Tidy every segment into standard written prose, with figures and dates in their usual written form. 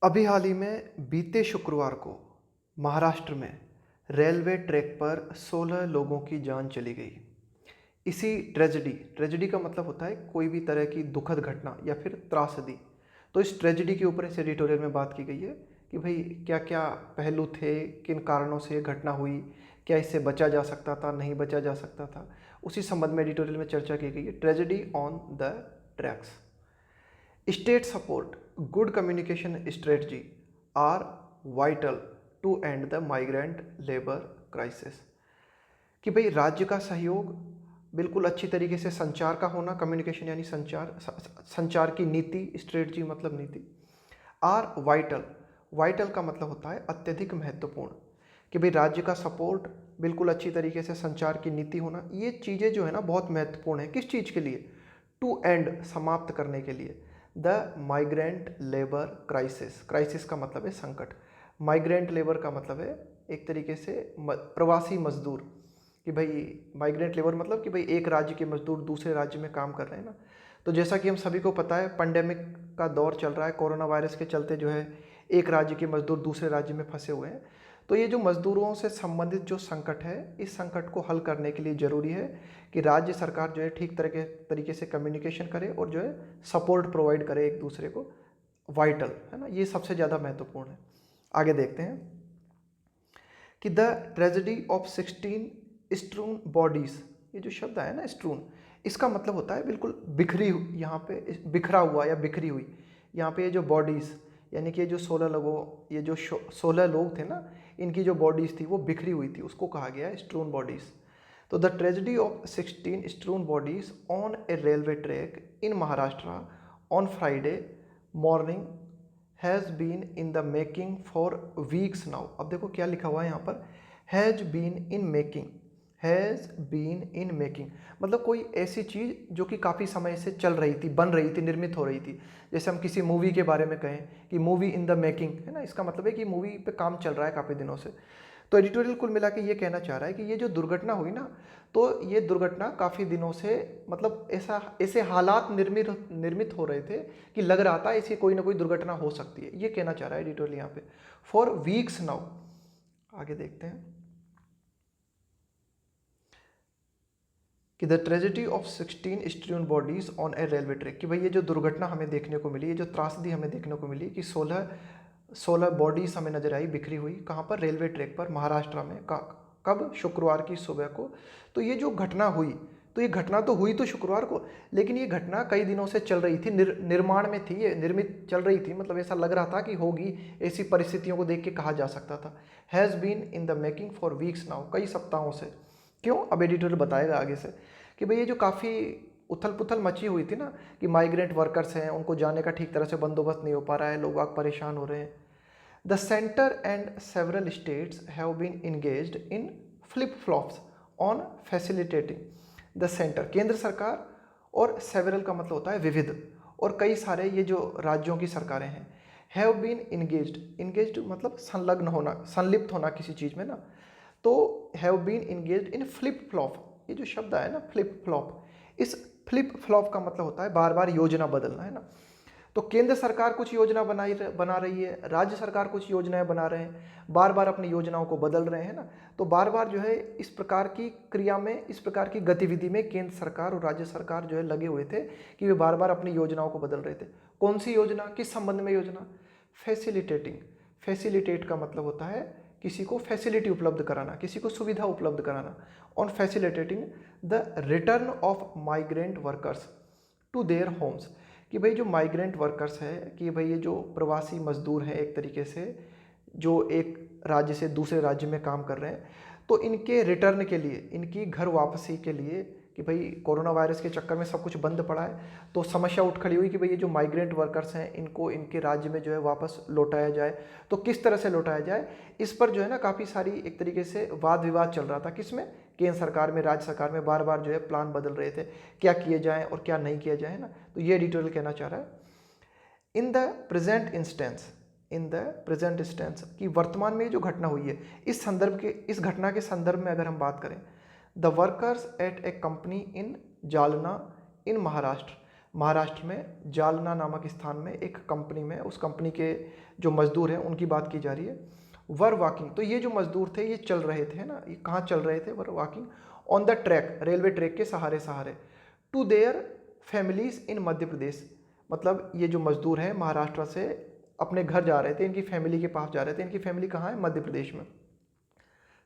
अभी हाल ही में बीते शुक्रवार को महाराष्ट्र में रेलवे ट्रैक पर 16 लोगों की जान चली गई। इसी ट्रेजेडी ट्रेजेडी का मतलब होता है कोई भी तरह की दुखद घटना या फिर त्रासदी। तो इस ट्रेजेडी के ऊपर इस एडिटोरियल में बात की गई है कि भाई क्या क्या पहलू थे, किन कारणों से ये घटना हुई, क्या इससे बचा जा सकता था, नहीं बचा जा सकता था। उसी संबंध में एडिटोरियल में चर्चा की गई है। Tragedy on the tracks. State support, good communication strategy are vital to end the migrant labor crisis। कि भाई राज्य का सहयोग, बिल्कुल अच्छी तरीके से संचार का होना, कम्युनिकेशन यानी संचार, संचार की नीति, स्ट्रेटजी मतलब नीति। आर वाइटल, वाइटल का मतलब होता है अत्यधिक महत्वपूर्ण। कि भाई राज्य का सपोर्ट, बिल्कुल अच्छी तरीके से संचार की नीति होना, ये चीज़ें जो है ना बहुत महत्वपूर्ण है। किस चीज़ के लिए? टू एंड, समाप्त करने के लिए, the migrant labour crisis. Crisis का मतलब है संकट। माइग्रेंट लेबर का मतलब है एक तरीके से प्रवासी मजदूर। कि भाई माइग्रेंट लेबर मतलब कि भाई एक राज्य के मजदूर दूसरे राज्य में काम कर रहे हैं ना। तो जैसा कि हम सभी को पता है, पेंडेमिक का दौर चल रहा है, कोरोना वायरस के चलते जो है एक राज्य के मजदूर दूसरे राज्य में फंसे हुए हैं। तो ये जो मजदूरों से संबंधित जो संकट है, इस संकट को हल करने के लिए ज़रूरी है कि राज्य सरकार जो है ठीक तरह के तरीके से कम्युनिकेशन करे और जो है सपोर्ट प्रोवाइड करे एक दूसरे को। वाइटल है ना, ये सबसे ज़्यादा महत्वपूर्ण है। आगे देखते हैं कि the tragedy of 16 strewn bodies. ये जो शब्द है ना स्ट्रून, इसका मतलब होता है बिल्कुल बिखरी, यहाँ पे बिखरा हुआ या बिखरी हुई। यहाँ पे ये जो बॉडीज़ यानी कि ये जो 16 लोगों, ये जो 16 लोग थे ना, इनकी जो बॉडीज़ थी वो बिखरी हुई थी, उसको कहा गया है स्ट्रून बॉडीज़। तो the tragedy of 16 strewn bodies on a railway track in Maharashtra on Friday morning has been in the making for weeks now. अब देखो क्या लिखा हुआ है यहाँ पर, has been in making. Has been in making मतलब कोई ऐसी चीज़ जो कि काफ़ी समय से चल रही थी, बन रही थी, निर्मित हो रही थी। जैसे हम किसी मूवी के बारे में कहें कि मूवी इन द मेकिंग है ना, इसका मतलब है कि मूवी पे काम चल रहा है काफ़ी दिनों से। तो एडिटोरियल कुल मिला के ये कहना चाह रहा है कि ये जो दुर्घटना हुई ना, तो ये दुर्घटना काफ़ी दिनों से, मतलब ऐसे हालात निर्मित हो रहे थे कि लग रहा था ऐसी कोई ना कोई दुर्घटना हो सकती है। ये कहना चाह रहा है एडिटोरियल यहाँ पे, फॉर वीक्स नाउ। आगे देखते हैं कि the tragedy of 16 strewn bodies on a railway track. कि भाई ये जो दुर्घटना हमें देखने को मिली, ये जो त्रासदी हमें देखने को मिली कि 16 बॉडीज हमें नजर आई बिखरी हुई। कहाँ पर? रेलवे ट्रैक पर, महाराष्ट्र में। कब? शुक्रवार की सुबह को। तो ये जो घटना हुई, तो ये घटना तो हुई तो शुक्रवार को, लेकिन ये घटना कई दिनों से चल रही थी, निर्माण में थी, ये निर्मित चल रही थी। मतलब ऐसा लग रहा था कि होगी, ऐसी परिस्थितियों को देख के कहा जा सकता था। Has been in the making for weeks now, कई सप्ताहों से। क्यों? अब एडिटर बताएगा आगे से कि भाई ये जो काफ़ी उथल पुथल मची हुई थी ना, कि माइग्रेंट वर्कर्स हैं, उनको जाने का ठीक तरह से बंदोबस्त नहीं हो पा रहा है, लोग आग परेशान हो रहे हैं। The centre and several states have been engaged in flip flops on facilitating. The centre, केंद्र सरकार, और सेवरल का मतलब होता है विविध, और कई सारे ये जो राज्यों की सरकारें हैं। हैव बीन इंगेज्ड, इंगेज्ड मतलब संलग्न होना, संलिप्त होना किसी चीज़ में ना। तो have been engaged in flip flop, ये जो शब्द है ना फ्लिप फ्लॉप, इस फ्लिप फ्लॉप का मतलब होता है बार बार योजना बदलना, है ना। तो केंद्र सरकार कुछ योजना बना रही है, राज्य सरकार कुछ योजनाएं बना रहे हैं, बार बार अपनी योजनाओं को बदल रहे हैं ना। तो बार बार जो है इस प्रकार की क्रिया में, इस प्रकार की गतिविधि में केंद्र सरकार और राज्य सरकार जो है लगे हुए थे कि वे बार बार अपनी योजनाओं को बदल रहे थे। कौन सी योजना, किस संबंध में योजना? फैसिलिटेटिंग। फैसिलिटेट का मतलब होता है किसी को फैसिलिटी उपलब्ध कराना, किसी को सुविधा उपलब्ध कराना। On facilitating the return of migrant workers to their homes. कि भाई जो माइग्रेंट वर्कर्स है, कि भाई ये जो प्रवासी मजदूर हैं एक तरीके से, जो एक राज्य से दूसरे राज्य में काम कर रहे हैं, तो इनके रिटर्न के लिए, इनकी घर वापसी के लिए, कि भाई कोरोना वायरस के चक्कर में सब कुछ बंद पड़ा है, तो समस्या उठ खड़ी हुई कि भाई ये जो माइग्रेंट वर्कर्स हैं, इनको इनके राज्य में जो है वापस लौटाया जाए। तो किस तरह से लौटाया जाए, इस पर जो है ना काफ़ी सारी एक तरीके से वाद विवाद चल रहा था। किसमें? केंद्र सरकार में, राज्य सरकार में। बार बार जो है प्लान बदल रहे थे, क्या किए जाए और क्या नहीं किया जाए ना। तो ये एडिटोरियल कहना चाह रहा है, in the present instance, in the present instance, कि वर्तमान में जो घटना हुई है, इस संदर्भ के, इस घटना के संदर्भ में अगर हम बात करें, the workers at a company in Jalna in Maharashtra, Maharashtra में जालना नामक स्थान में एक कंपनी में, उस कंपनी के जो मजदूर हैं उनकी बात की जा रही है। वर वॉकिंग, तो ये जो मजदूर थे ये चल रहे थे ना, ये कहाँ चल रहे थे, were walking on the track, railway track के सहारे सहारे, to their families in Madhya Pradesh. मतलब ये जो मजदूर हैं महाराष्ट्र से अपने घर जा रहे थे, इनकी फैमिली के पास जा रहे थे। इनकी फैमिली कहाँ है, मध्य प्रदेश में।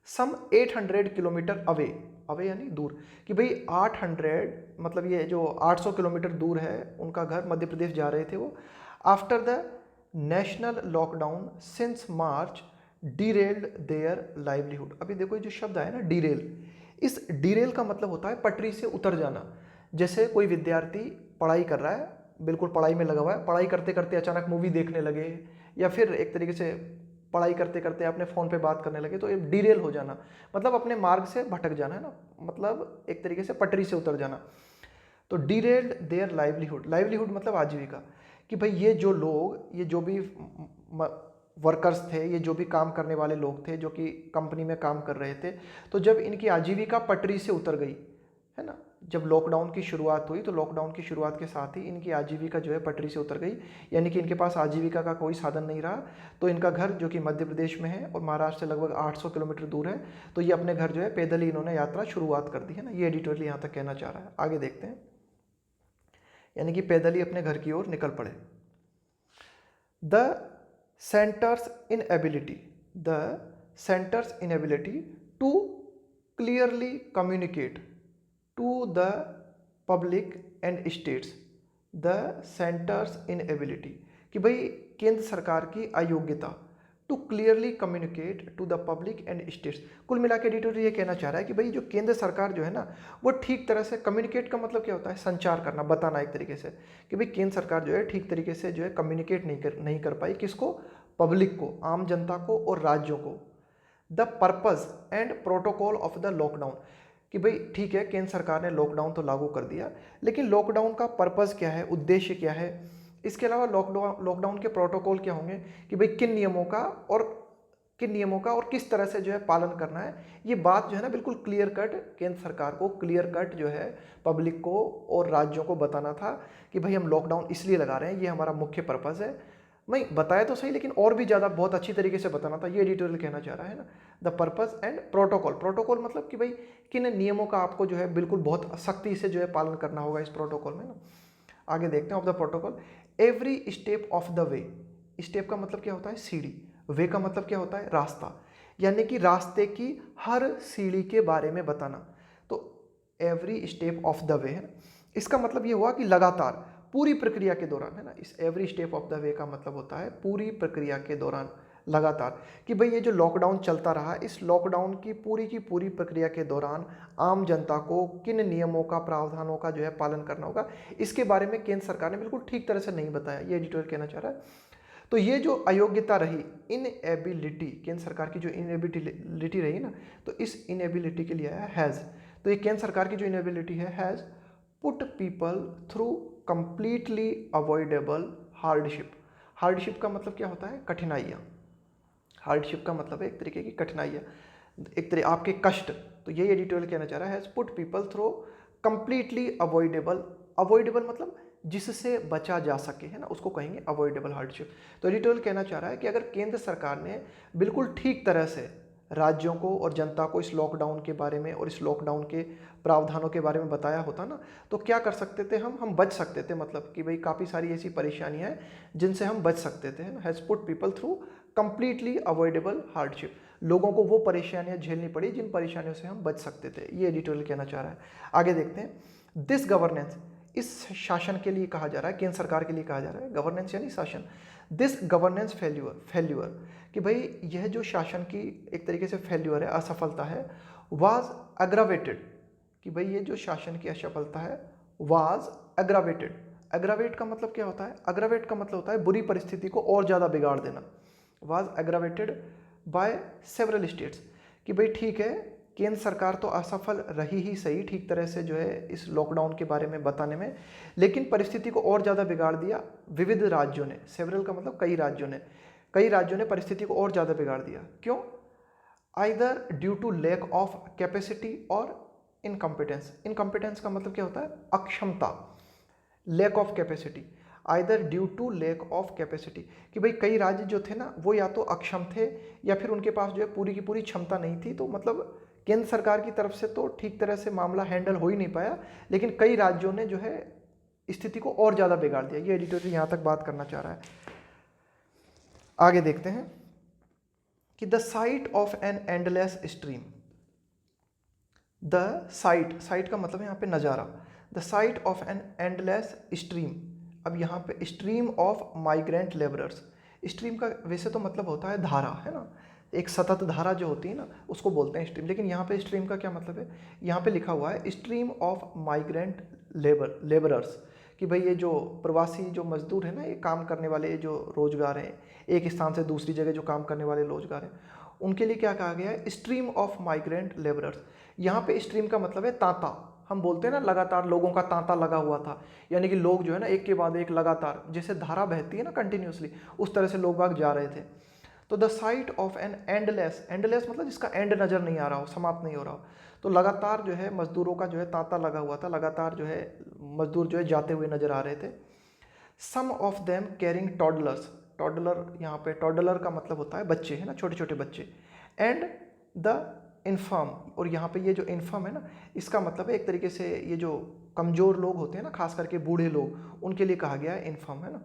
सम 800 किलोमीटर अवे, अवे यानी दूर, कि भाई 800 मतलब ये जो 800 किलोमीटर दूर है उनका घर, मध्य प्रदेश जा रहे थे वो। After the national lockdown since March derailed their livelihood. अभी देखो ये जो शब्द आया ना डीरेल, इस डीरेल का मतलब होता है पटरी से उतर जाना। जैसे कोई विद्यार्थी पढ़ाई कर रहा है, बिल्कुल पढ़ाई में लगा हुआ है, पढ़ाई करते करते अचानक मूवी देखने लगे, या फिर एक तरीके से पढ़ाई करते करते अपने फ़ोन पे बात करने लगे, तो ये डीरेल हो जाना, मतलब अपने मार्ग से भटक जाना है ना, मतलब एक तरीके से पटरी से उतर जाना। तो डीरेल्ड देयर लाइवलीहुड, लाइवलीहुड मतलब आजीविका, कि भाई ये जो लोग, ये जो भी वर्कर्स थे, ये जो भी काम करने वाले लोग थे जो कि कंपनी में काम कर रहे थे, तो जब इनकी आजीविका पटरी से उतर गई है ना, जब लॉकडाउन की शुरुआत हुई तो लॉकडाउन की शुरुआत के साथ ही इनकी आजीविका जो है पटरी से उतर गई, यानी कि इनके पास आजीविका का कोई साधन नहीं रहा। तो इनका घर जो कि मध्य प्रदेश में है और महाराष्ट्र से लगभग 800 किलोमीटर दूर है, तो ये अपने घर जो है पैदल ही इन्होंने यात्रा शुरुआत कर दी है ना, ये एडिटोरियल यहाँ तक कहना चाह रहा है। आगे देखते हैं, यानी कि पैदल ही अपने घर की ओर निकल पड़े। The centre's inability, the centre's inability to clearly communicate to the public and states, the centers inability, कि भाई केंद्र सरकार की अयोग्यता, to clearly communicate to the public and states. कुल मिला के एडिटर ये कहना चाह रहा है कि भाई जो केंद्र सरकार जो है ना, वो ठीक तरह से, कम्युनिकेट का मतलब क्या होता है, संचार करना, बताना एक तरीके से, कि भाई केंद्र सरकार जो है ठीक तरीके से जो है कम्युनिकेट नहीं कर पाई, किसको, पब्लिक को, आम जनता को और राज्यों को। The purpose and protocol of the lockdown, कि भाई ठीक है केंद्र सरकार ने लॉकडाउन तो लागू कर दिया, लेकिन लॉकडाउन का पर्पज़ क्या है, उद्देश्य क्या है, इसके अलावा लॉकडाउन के प्रोटोकॉल क्या होंगे, कि भाई किन नियमों का और किस तरह से जो है पालन करना है, ये बात जो है ना बिल्कुल क्लियर कट केंद्र सरकार को, क्लियर कट जो है पब्लिक को और राज्यों को बताना था कि भाई हम लॉकडाउन इसलिए लगा रहे हैं, ये हमारा मुख्य पर्पज़ है। नहीं बताया तो सही, लेकिन और भी ज़्यादा बहुत अच्छी तरीके से बताना था, ये एडिटोरियल कहना चाह रहा है ना। The purpose and protocol, protocol मतलब कि भाई किन नियमों का आपको जो है बिल्कुल बहुत सख्ती से जो है पालन करना होगा इस प्रोटोकॉल में ना। आगे देखते हैं of the protocol, every step of the way, step का मतलब क्या होता है, सीढ़ी, वे का मतलब क्या होता है, रास्ता, यानी कि रास्ते की हर सीढ़ी के बारे में बताना। तो every step of the way है, इसका मतलब ये हुआ कि लगातार पूरी प्रक्रिया के दौरान, है ना, इस every step of the way का मतलब होता है पूरी प्रक्रिया के दौरान, लगातार, कि भाई ये जो लॉकडाउन चलता रहा, इस लॉकडाउन की पूरी प्रक्रिया के दौरान आम जनता को किन नियमों का, प्रावधानों का जो है पालन करना होगा, इसके बारे में केंद्र सरकार ने बिल्कुल ठीक तरह से नहीं बताया, ये एडिटोरियल कहना चाह रहा है। तो ये जो अयोग्यता रही, इनएबिलिटी, केंद्र सरकार की जो इनएबिलिटी रही ना, तो इस इनएबिलिटी के लिए आया हैज़। तो ये केंद्र सरकार की जो इनएबिलिटी है, has put people through completely avoidable hardship. Hardship का मतलब क्या होता है, कठिनाइयाँ। हार्डशिप का मतलब है एक तरीके की कठिनाइयाँ, एक तरीके आपके कष्ट। तो यही एडिटोरियल कहना चाह रहा है, has put people through completely avoidable, avoidable मतलब जिससे बचा जा सके, है ना, उसको कहेंगे अवॉइडेबल हार्डशिप। तो एडिटोरियल कहना चाह रहा है कि अगर केंद्र सरकार ने बिल्कुल ठीक तरह से राज्यों को और जनता को इस लॉकडाउन के बारे में और इस लॉकडाउन के प्रावधानों के बारे में बताया होता ना, तो क्या कर सकते थे हम बच सकते थे, मतलब कि भाई काफ़ी सारी ऐसी परेशानियां हैं जिनसे हम बच सकते थे। Has put people through completely avoidable hardship, लोगों को वो परेशानियां झेलनी पड़ी जिन परेशानियों से हम बच सकते थे, ये एडिटोरियल कहना चाह रहा है। आगे देखते हैं, दिस गवर्नेंस, इस शासन के लिए कहा जा रहा है, केंद्र सरकार के लिए कहा जा रहा है, गवर्नेंस यानी शासन, दिस गवर्नेंस फेल्यूअर, कि भाई यह जो शासन की एक तरीके से फेल्यूअर है, असफलता है, वाज अग्रावेटेड, कि भाई ये जो शासन की असफलता है, वाज अग्रावेटेड, अग्रावेट का मतलब क्या होता है, अग्रावेट का मतलब होता है बुरी परिस्थिति को और ज़्यादा बिगाड़ देना, वाज अग्रावेटेड बाय सेवरल स्टेट्स, कि भाई ठीक है केंद्र सरकार तो असफल रही ही सही ठीक तरह से जो है इस लॉकडाउन के बारे में बताने में, लेकिन परिस्थिति को और ज़्यादा बिगाड़ दिया विविध राज्यों ने, सेवरल का मतलब कई राज्यों ने परिस्थिति को और ज़्यादा बिगाड़ दिया। क्यों, either due to lack of capacity और इनकम्पिटेंस, इनकम्पिटेंस का मतलब क्या होता है, अक्षमता, lack of capacity, either due to lack of capacity, कि भाई कई राज्य जो थे ना वो या तो अक्षम थे या फिर उनके पास जो है पूरी की पूरी क्षमता नहीं थी। तो मतलब केंद्र सरकार की तरफ से तो ठीक तरह से मामला हैंडल हो ही नहीं पाया, लेकिन कई राज्यों ने जो है स्थिति को और ज़्यादा बिगाड़ दिया। ये एडिटोरियल यहाँ तक बात करना चाह रहा है। आगे देखते हैं कि the site of an endless stream, the site, site का मतलब है यहाँ पे नज़ारा, the site of an endless stream. अब यहाँ पे stream of migrant labourers, stream का वैसे तो मतलब होता है धारा, है ना, एक सतत धारा जो होती है ना उसको बोलते हैं स्ट्रीम, लेकिन यहाँ पे स्ट्रीम का क्या मतलब है, यहाँ पे लिखा हुआ है स्ट्रीम ऑफ माइग्रेंट लेबरर्स, कि भाई ये जो प्रवासी जो मजदूर है ना, ये काम करने वाले, ये जो रोजगार हैं, एक स्थान से दूसरी जगह जो काम करने वाले रोजगार हैं, उनके लिए क्या कहा गया है, स्ट्रीम ऑफ माइग्रेंट लेबरर्स। यहाँ पे स्ट्रीम का मतलब है तांता, हम बोलते हैं ना लगातार लोगों का तांता लगा हुआ था, यानी कि लोग जो है ना एक के बाद एक लगातार, जैसे धारा बहती है ना कंटिन्यूसली, उस तरह से लोग बाग जा रहे थे। तो the site of an endless, endless मतलब जिसका एंड नज़र नहीं आ रहा हो, समाप्त नहीं हो रहा हो, तो लगातार जो है मजदूरों का जो है तांता लगा हुआ था, लगातार जो है मजदूर जो है जाते हुए नजर आ रहे थे। Some of them carrying toddlers, toddler यहाँ पे टॉडलर का मतलब होता है बच्चे, है ना, छोटे छोटे बच्चे, एंड द इन्फर्म, और यहाँ पे ये जो इन्फर्म है ना, इसका मतलब है एक तरीके से ये जो कमज़ोर लोग होते हैं ना, खास करके बूढ़े लोग, उनके लिए कहा गया है इन्फर्म, है ना।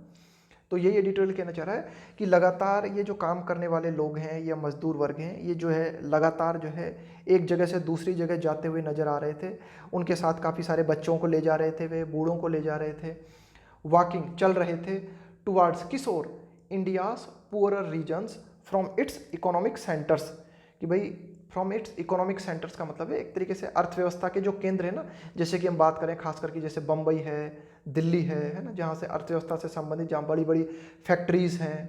तो यही एडिटोरियल कहना चाह रहा है कि लगातार ये जो काम करने वाले लोग हैं या मजदूर वर्ग हैं, ये जो है लगातार जो है एक जगह से दूसरी जगह जाते हुए नज़र आ रहे थे। उनके साथ काफ़ी सारे बच्चों को ले जा रहे थे, वे बूढ़ों को ले जा रहे थे, वॉकिंग चल रहे थे, टुवार्ड्स किस ओर, India's poorer regions from its economic centres, कि भाई फ्रॉम इट्स इकोनॉमिक सेंटर्स का मतलब है एक तरीके से अर्थव्यवस्था के जो केंद्र है ना, जैसे कि हम बात करें खास करके जैसे बम्बई है, दिल्ली है ना, जहाँ से अर्थव्यवस्था से संबंधित जहाँ बड़ी बड़ी फैक्ट्रीज हैं,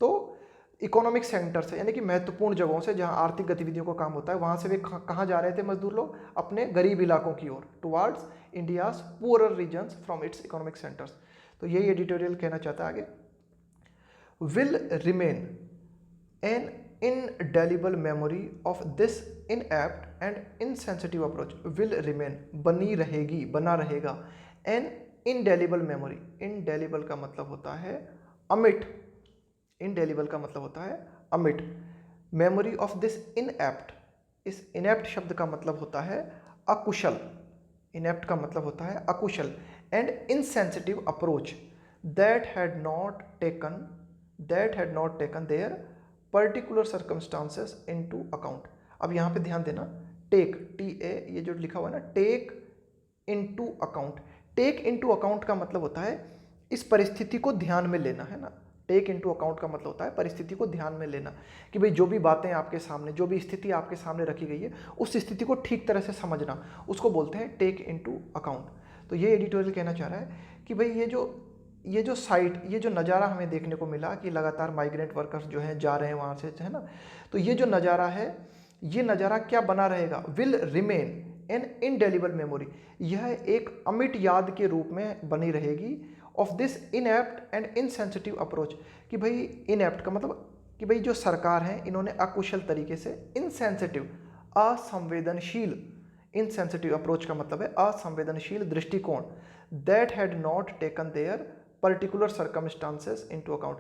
तो इकोनॉमिक सेंटर्स है, यानी कि महत्वपूर्ण जगहों से जहाँ आर्थिक गतिविधियों का काम होता है, वहाँ से वे कहाँ जा रहे थे मजदूर लोग, अपने गरीब इलाकों की ओर, towards India's poorer regions from its economic centres. तो यही एडिटोरियल कहना चाहता है आगे, will remain an indelible memory of this inept and insensitive approach, will remain बनी रहेगी, बना रहेगा, an indelible memory, indelible का मतलब होता है अमिट, indelible का मतलब होता है अमिट, memory of this inept, इस inept शब्द का मतलब होता है अकुशल, inept का मतलब होता है अकुशल, and insensitive approach that had not taken their particular circumstances into account. अब यहाँ पे ध्यान देना, टेक, टी ए, ये जो लिखा हुआ है ना, take into account, take into account का मतलब होता है इस परिस्थिति को ध्यान में लेना, है ना। टेक इनटू अकाउंट का मतलब होता है परिस्थिति को ध्यान में लेना, कि भाई जो भी बातें आपके सामने, जो भी स्थिति आपके सामने रखी गई है, उस स्थिति को ठीक तरह से समझना, उसको बोलते हैं टेक इनटू अकाउंट। तो ये एडिटोरियल कहना चाह रहा है कि भाई ये जो साइट, ये जो नज़ारा हमें देखने को मिला कि लगातार माइग्रेंट वर्कर्स जो हैं जा रहे हैं वहाँ से, है ना, तो ये जो नज़ारा है, ये नज़ारा क्या बना रहेगा, will remain N indelible memory, यह एक अमिट याद के रूप में बनी रहेगी, of this inept and insensitive approach, कि भाई इनएप्ट का मतलब कि भाई जो सरकार है इन्होंने अकुशल तरीके से, इनसेंसिटिव असंवेदनशील, इनसेंसिटिव अप्रोच का मतलब है असंवेदनशील दृष्टिकोण, that had not taken there particular circumstances into account,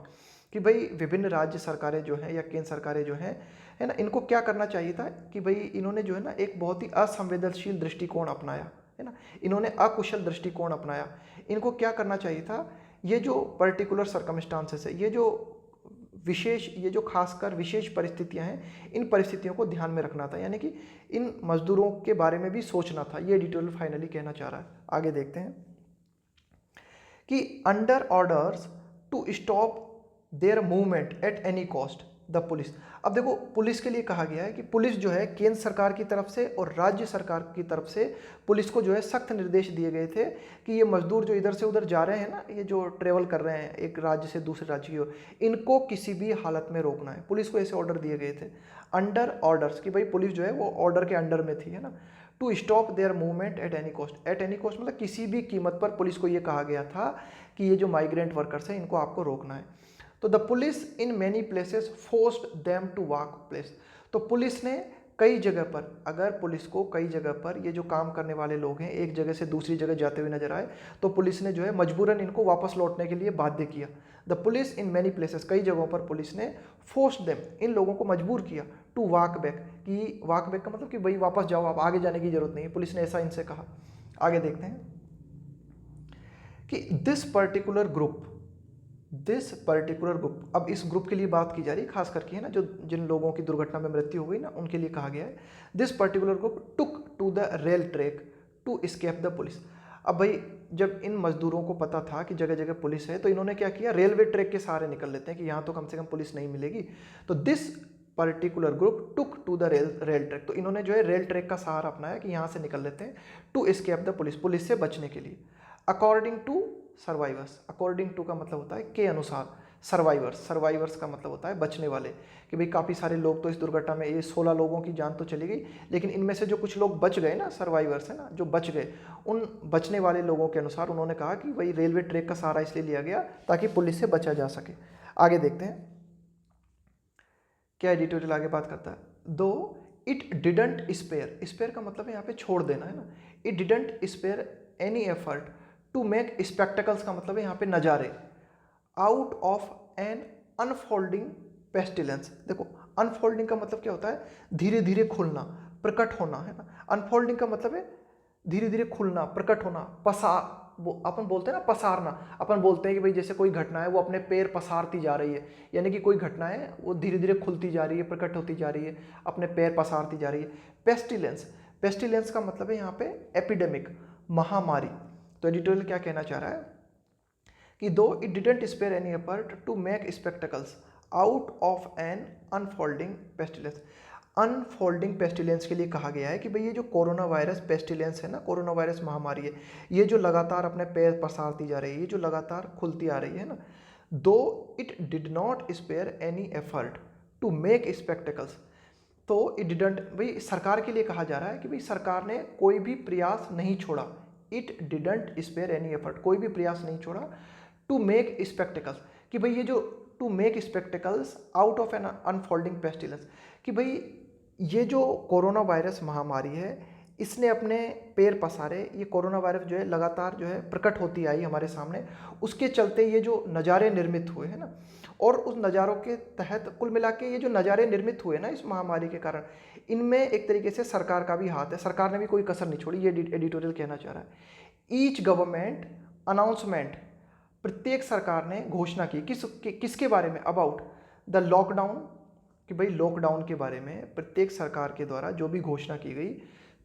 कि भाई विभिन्न राज्य सरकारें जो हैं या केंद्र सरकारें जो हैं, है ना, इनको क्या करना चाहिए था कि भाई इन्होंने जो है ना एक बहुत ही असंवेदनशील दृष्टिकोण अपनाया, है ना, इन्होंने अकुशल दृष्टिकोण अपनाया। इनको क्या करना चाहिए था, ये जो पर्टिकुलर सर्कमस्टांसेस है, ये जो विशेष, ये जो खासकर विशेष परिस्थितियां हैं, इन परिस्थितियों को ध्यान में रखना था, यानी कि इन मजदूरों के बारे में भी सोचना था। ये एडिटोरियल फाइनली कहना चाह रहा है। आगे देखते हैं कि under orders to stop their movement at any cost the police. अब देखो, पुलिस के लिए कहा गया है कि पुलिस जो है केंद्र सरकार की तरफ से और राज्य सरकार की तरफ से पुलिस को जो है सख्त निर्देश दिए गए थे कि ये मजदूर जो इधर से उधर जा रहे हैं ना, ये जो ट्रेवल कर रहे हैं एक राज्य से दूसरे राज्य की ओर, इनको किसी भी हालत में रोकना है। पुलिस को ऐसे ऑर्डर दिए गए थे, अंडर ऑर्डर्स, कि भाई पुलिस जो है वो ऑर्डर के अंडर में थी, है ना, to stop their movement at any cost. At any cost मतलब किसी भी कीमत पर पुलिस को ये कहा गया था कि ये जो माइग्रेंट वर्कर्स हैं इनको आपको रोकना है। तो the police in many places forced them to walk place, तो पुलिस ने कई जगह पर, अगर पुलिस को कई जगह पर ये जो काम करने वाले लोग हैं एक जगह से दूसरी जगह जाते हुए नजर आए, तो पुलिस ने जो है मजबूरन इनको वापस लौटने के लिए बाध्य किया। The police in many places, कई जगहों पर पुलिस ने फोर्स देम, इन लोगों को मजबूर किया, टू वॉक बैक, कि वॉक बैक का मतलब कि भाई वापस जाओ, आप आगे जाने की जरूरत नहीं है, पुलिस ने ऐसा इनसे कहा। आगे देखते हैं कि दिस पर्टिकुलर ग्रुप, अब इस ग्रुप के लिए बात की जा रही है खास करके, है ना, जो जिन लोगों की दुर्घटना में मृत्यु हो गई ना, उनके लिए कहा गया है। This particular group took to the rail track to escape the police. अब भाई जब इन मजदूरों को पता था कि जगह जगह पुलिस है, तो इन्होंने क्या किया, रेलवे ट्रैक के सहारे निकल लेते हैं कि यहाँ तो कम से कम पुलिस नहीं मिलेगी। तो this particular group took to the rail track, तो इन्होंने जो है रेल ट्रैक का सहारा अपनाया कि यहाँ से निकल लेते हैं, to escape the police, police से बचने के लिए। According to survivors, according to का मतलब होता है के अनुसार, सर्वाइवर्स का मतलब होता है बचने वाले, कि भाई काफ़ी सारे लोग तो इस दुर्घटना में, ये 16 लोगों की जान तो चली गई, लेकिन इनमें से जो कुछ लोग बच गए ना, सर्वाइवर्स है ना, जो बच गए, उन बचने वाले लोगों के अनुसार उन्होंने कहा कि भाई रेलवे ट्रैक का सहारा इसलिए लिया गया ताकि पुलिस से बचा जा सके। आगे देखते हैं क्या एडिटोरियल आगे बात करता है। दो इट डिडंट स्पेयर, स्पेयर का मतलब है यहाँ पे छोड़ देना, है ना। It didn't spare any effort to make spectacles का मतलब है यहाँ पे नज़ारे, out of an unfolding pestilence. देखो अनफोल्डिंग का मतलब क्या होता है, धीरे धीरे खुलना, प्रकट होना, है ना। अनफोल्डिंग का मतलब है धीरे धीरे खुलना, प्रकट होना, अपन बोलते हैं ना पसारना, अपन बोलते हैं कि भाई जैसे कोई घटना है वो अपने पैर पसारती जा रही है, यानी कि कोई घटना है वो धीरे धीरे खुलती जा रही है, प्रकट होती जा रही है, अपने पैर पसारती जा रही है। पेस्टिलेंस, पेस्टिलेंस का मतलब है यहाँ पे एपिडेमिक, महामारी। तो एडिटोरियल क्या कहना चाह रहा है कि though it didn't spare any effort to make spectacles out of an unfolding pestilence. Unfolding pestilence के लिए कहा गया है कि भाई ये जो कोरोना वायरस पेस्टिलेंस है ना, कोरोना वायरस महामारी है, ये जो लगातार अपने पैर पसारती जा रही है, ये जो लगातार खुलती आ रही है ना, though it did not spare any effort to make spectacles. तो इट डिडंट, भाई सरकार के लिए कहा जा रहा है कि भाई सरकार ने कोई भी प्रयास नहीं छोड़ा, it didn't spare any effort, कोई भी प्रयास नहीं छोड़ा, टू मेक स्पेक्टिकल्स, कि भाई ये जो to make spectacles out of an unfolding pestilence, कि भाई ये जो कोरोना वायरस महामारी है इसने अपने पैर पसारे, ये कोरोना वायरस जो है लगातार जो है प्रकट होती आई हमारे सामने, उसके चलते ये जो नज़ारे निर्मित हुए हैं ना, और उस नज़ारों के तहत कुल मिला के ये जो नज़ारे निर्मित हुए ना इस महामारी के कारण, इनमें एक तरीके से सरकार का भी हाथ है, सरकार ने भी कोई कसर नहीं छोड़ी, ये एडिटोरियल कहना चाह रहा है। ईच गवर्नमेंट अनाउंसमेंट, प्रत्येक सरकार ने घोषणा की, किसके बारे में, अबाउट द लॉकडाउन, कि भाई लॉकडाउन के बारे में प्रत्येक सरकार के द्वारा जो भी घोषणा की गई,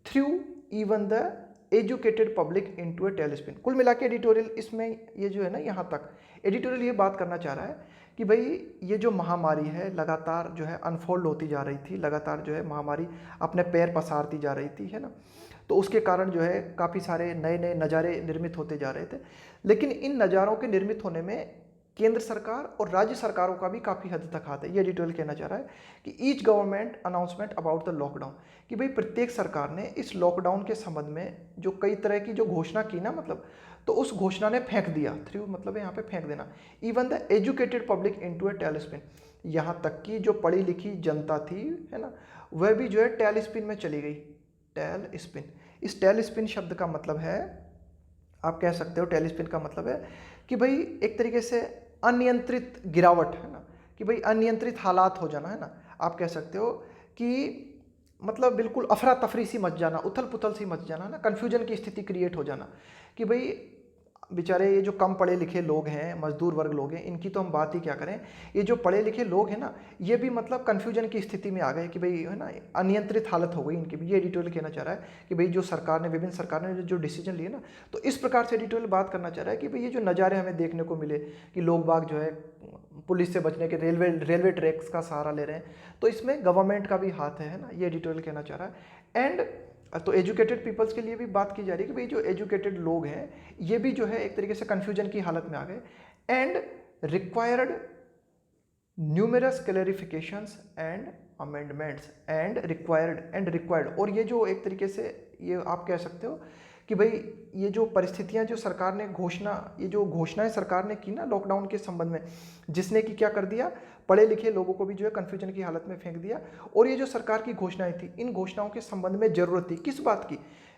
threw even the educated public into a tailspin. कुल मिला के एडिटोरियल इसमें ये जो है ना, यहाँ तक एडिटोरियल ये बात करना चाह रहा है कि भाई ये जो महामारी है लगातार जो है अनफोल्ड होती जा रही थी, लगातार जो है महामारी अपने पैर पसारती जा रही थी, है ना, तो उसके कारण जो है काफ़ी सारे नए नए नज़ारे निर्मित होते जा रहे थे, लेकिन इन नज़ारों के निर्मित होने में केंद्र सरकार और राज्य सरकारों का भी काफ़ी हद तक हाथ है। ये एडिटोरियल कहना चाह रहा है कि each government announcement about the lockdown, कि भाई प्रत्येक सरकार ने इस लॉकडाउन के संबंध में जो कई तरह की जो घोषणा की ना, मतलब तो उस घोषणा ने फेंक दिया, थ्रू मतलब यहाँ पे फेंक देना, even the educated public into a tailspin, यहाँ तक कि जो पढ़ी लिखी जनता थी, है ना, वह भी जो है टेलस्पिन में चली गई। टेल स्पिन, इस टेल स्पिन शब्द का मतलब है, आप कह सकते हो टेल स्पिन का मतलब है कि भाई एक तरीके से अनियंत्रित गिरावट, है ना, कि भाई अनियंत्रित हालात हो जाना, है ना, आप कह सकते हो कि मतलब बिल्कुल अफरा तफरी सी मच जाना, उथल पुथल सी मच जाना ना, कन्फ्यूजन की स्थिति क्रिएट हो जाना, कि भाई बेचारे ये जो कम पढ़े लिखे लोग हैं, मजदूर वर्ग लोग हैं, इनकी तो हम बात ही क्या करें, ये जो पढ़े लिखे लोग हैं ना, ये भी मतलब कन्फ्यूजन की स्थिति में आ गए कि भाई, है ना, अनियंत्रित हालत हो गई इनकी भी। ये एडिटोरियल कहना चाह रहा है कि भाई जो सरकार ने, विभिन्न सरकार ने जो डिसीजन लिए ना, तो इस प्रकार से एडिटोरियल बात करना चाह रहा है कि भाई ये जो नज़ारे हमें देखने को मिले कि लोग बाग जो है पुलिस से बचने के रेलवे ट्रैक्स का सहारा ले रहे हैं, तो इसमें गवर्नमेंट का भी हाथ है ना, ये एडिटोरियल कहना चाह रहा है। एंड तो एजुकेटेड पीपल्स के लिए भी बात की जा रही है कि भाई जो एजुकेटेड लोग हैं ये भी जो है एक तरीके से कन्फ्यूजन की हालत में आ गए, and required numerous clarifications and amendments, and required, और ये जो एक तरीके से ये आप कह सकते हो कि भाई ये जो परिस्थितियां जो सरकार ने ये जो घोषणाएं सरकार ने की ना लॉकडाउन के संबंध में, जिसने कि क्या कर दिया, पढ़े लिखे लोगों को भी जो है कन्फ्यूजन की हालत में फेंक दिया। और ये जो सरकार की घोषणाएं थी, इन घोषणाओं के संबंध में जरूरत थी किस बात की,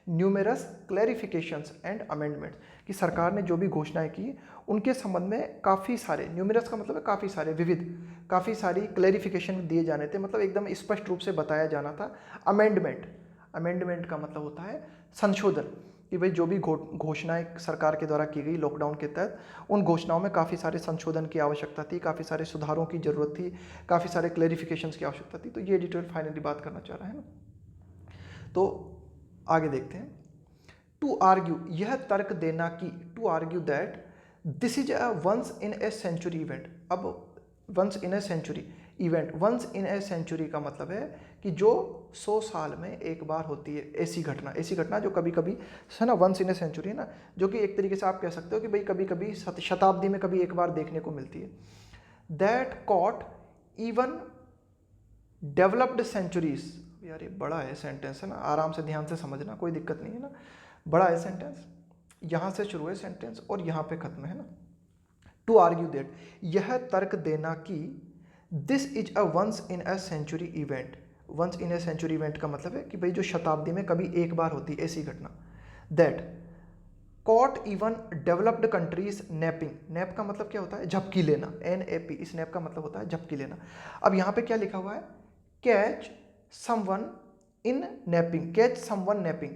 न्यूमेरस क्लैरिफिकेशंस एंड अमेंडमेंट, कि सरकार ने जो भी घोषणाएं की उनके संबंध में काफ़ी सारे, न्यूमेरस का मतलब है काफ़ी सारे, विविध, काफ़ी सारी क्लैरिफिकेशन दिए जाने थे, मतलब एकदम स्पष्ट रूप से बताया जाना था। अमेंडमेंट, अमेंडमेंट का मतलब होता है संशोधन, कि भाई जो भी घोषणाएं सरकार के द्वारा की गई लॉकडाउन के तहत, उन घोषणाओं में काफ़ी सारे संशोधन की आवश्यकता थी, काफ़ी सारे सुधारों की जरूरत थी, काफ़ी सारे क्लैरिफिकेशंस की आवश्यकता थी। तो ये एडिटोरियल फाइनली बात करना चाह रहा है ना। तो आगे देखते हैं। टू आर्ग्यू, यह तर्क देना कि, to argue that this is a once in a century event. अब once in a century event, once in a century का मतलब है कि जो 100 साल में एक बार होती है ऐसी घटना, ऐसी घटना जो कभी कभी है ना, वंस इन ए सेंचुरी है ना, जो कि एक तरीके से आप कह सकते हो कि भाई कभी कभी शताब्दी में कभी एक बार देखने को मिलती है। That caught even developed centuries, यार ये बड़ा है सेंटेंस है ना, आराम से ध्यान से समझना, कोई दिक्कत नहीं है ना, बड़ा है सेंटेंस, यहाँ से शुरू है सेंटेंस और यहाँ पे खत्म है ना। टू आर्ग्यू दैट, यह तर्क देना कि this is a once in a century event, once in a century event का मतलब है कि भाई जो शताब्दी में कभी एक बार होती ऐसी घटना। That caught even developed countries napping, nap का मतलब क्या होता है, झपकी लेना, NAP, इस नैप का मतलब होता है झपकी लेना। अब यहाँ पे क्या लिखा हुआ है, catch someone in napping, catch someone napping,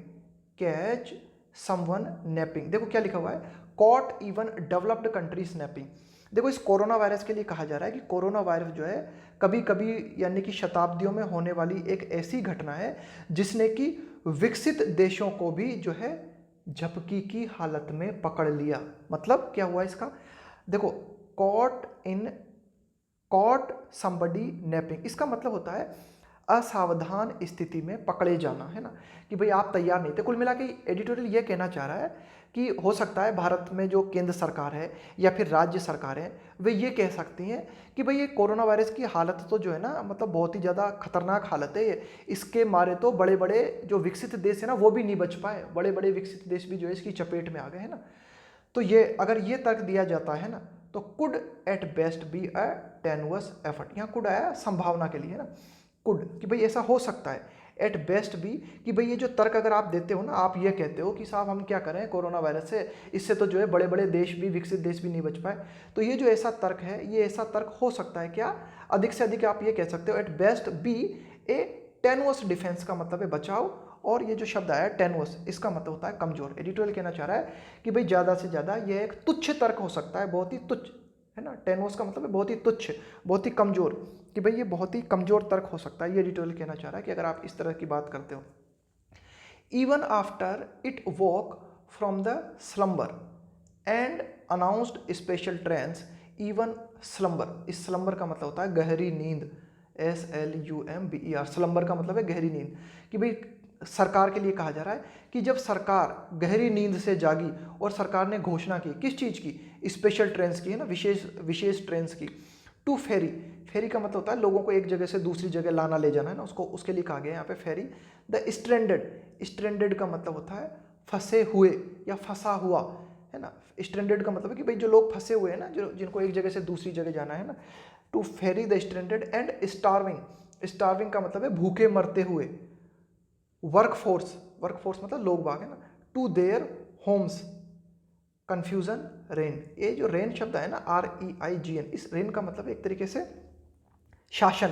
catch someone napping. देखो क्या लिखा हुआ है, caught even developed countries napping. देखो इस कोरोना वायरस के लिए कहा जा रहा है कि कोरोना वायरस जो है कभी कभी यानी कि शताब्दियों में होने वाली एक ऐसी घटना है जिसने कि विकसित देशों को भी जो है झपकी की हालत में पकड़ लिया। मतलब क्या हुआ इसका, देखो कॉट समबडी नैपिंग, इसका मतलब होता है असावधान स्थिति में पकड़े जाना, है ना, कि भाई आप तैयार नहीं थे। कुल मिला के एडिटोरियल ये कहना चाह रहा है कि हो सकता है भारत में जो केंद्र सरकार है या फिर राज्य सरकार है वे ये कह सकती हैं कि भाई ये कोरोना वायरस की हालत तो जो है ना, मतलब बहुत ही ज़्यादा खतरनाक हालत है ये, इसके मारे तो बड़े बड़े जो विकसित देश है ना वो भी नहीं बच पाए, बड़े बड़े विकसित देश भी जो है इसकी चपेट में आ गए, है ना। तो ये अगर ये तर्क दिया जाता है ना, तो could at best be a tenuous effort, यहाँ कुड आया संभावना के लिए, है ना, कुड, कि भाई ऐसा हो सकता है, एट बेस्ट भी, कि भाई ये जो तर्क अगर आप देते हो ना, आप ये कहते हो कि साहब हम क्या करें कोरोना वायरस से, इससे तो जो है बड़े बड़े देश भी, विकसित देश भी नहीं बच पाए। तो ये जो ऐसा तर्क है, ये ऐसा तर्क हो सकता है क्या, अधिक से अधिक आप ये कह सकते हो एट बेस्ट बी ए टेनुअस डिफेंस, का मतलब है बचाव, और ये जो शब्द आया टेनुअस, इसका मतलब होता है कमजोर। एडिटोरियल कहना चाह रहा है कि भाई ज़्यादा से ज़्यादा ये एक तुच्छ तर्क हो सकता है, बहुत ही तुच्छ, है ना, टेनुअस का मतलब है बहुत ही तुच्छ, बहुत ही कमजोर, कि भाई ये बहुत ही कमजोर तर्क हो सकता है। ये एडिटोरियल कहना चाह रहा है कि अगर आप इस तरह की बात करते हो। Even after it walk from the slumber and announced special trains, even slumber, इस स्लम्बर का मतलब होता है गहरी नींद, SLUMBER, स्लम्बर का मतलब है गहरी नींद, कि भाई सरकार के लिए कहा जा रहा है कि जब सरकार गहरी नींद से जागी और सरकार ने घोषणा की किस चीज़ की, स्पेशल ट्रेन्स की, है ना, विशेष विशेष ट्रेन्स की, टू फेरी, फेरी का मतलब होता है लोगों को एक जगह से दूसरी जगह लाना ले जाना, है ना, उसको उसके लिए कहा गया है यहाँ पे फेरी। द स्ट्रेंडेड, स्ट्रेंडेड का मतलब होता है फंसे हुए या फंसा हुआ, है ना, स्ट्रेंडेड का मतलब है कि भाई जो लोग फंसे हुए हैं ना, जो जिनको एक जगह से दूसरी जगह जाना है ना, to ferry the stranded and starving, starving का मतलब है भूखे मरते हुए, वर्कफोर्स, वर्कफोर्स मतलब लोग बाग, है ना, to their homes, confusion reign, ये जो रेन शब्द है ना, REIGN, इस रेन का मतलब एक तरीके से शासन,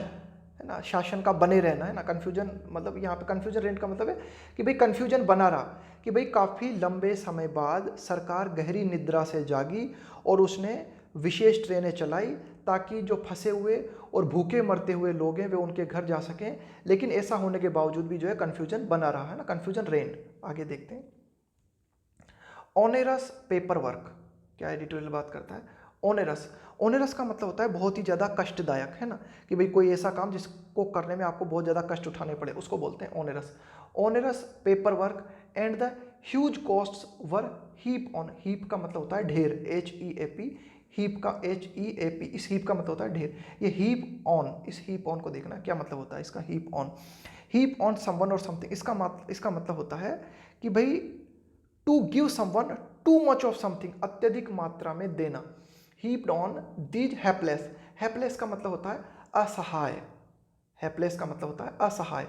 है ना, शासन का बने रहना, है ना, कंफ्यूजन मतलब यहाँ पे कंफ्यूजन रेन का मतलब है कि भाई कंफ्यूजन बना रहा, कि भाई काफ़ी लंबे समय बाद सरकार गहरी निद्रा से जागी और उसने विशेष ट्रेनें चलाई ताकि जो फंसे हुए और भूखे मरते हुए लोग हैं वे उनके घर जा सकें, लेकिन ऐसा होने के बावजूद भी जो है कन्फ्यूजन बना रहा, है ना, कन्फ्यूजन रेन। आगे देखते हैं। ओनेरस पेपर वर्क, क्या एडिटोरियल बात करता है, ओनेरस, ओनेरस का मतलब होता है बहुत ही ज़्यादा कष्टदायक, है ना, कि भाई कोई ऐसा काम जिसको करने में आपको बहुत ज़्यादा कष्ट उठाने पड़े उसको बोलते हैं onerous. Onerous paper work and the huge costs were heap on, heap का मतलब होता है ढेर, HEAP, हीप का HEAP, इस हीप का मतलब होता है ढेर, ये हीप ऑन, इस हीप ऑन को देखना क्या मतलब होता है इसका, heap on, heap on someone or something, इसका मतलब होता है कि भाई to give someone too much of something, अत्यधिक मात्रा में देना। Heaped on these helpless, helpless का मतलब होता है असहाय, हेल्पलेस का मतलब होता है असहाय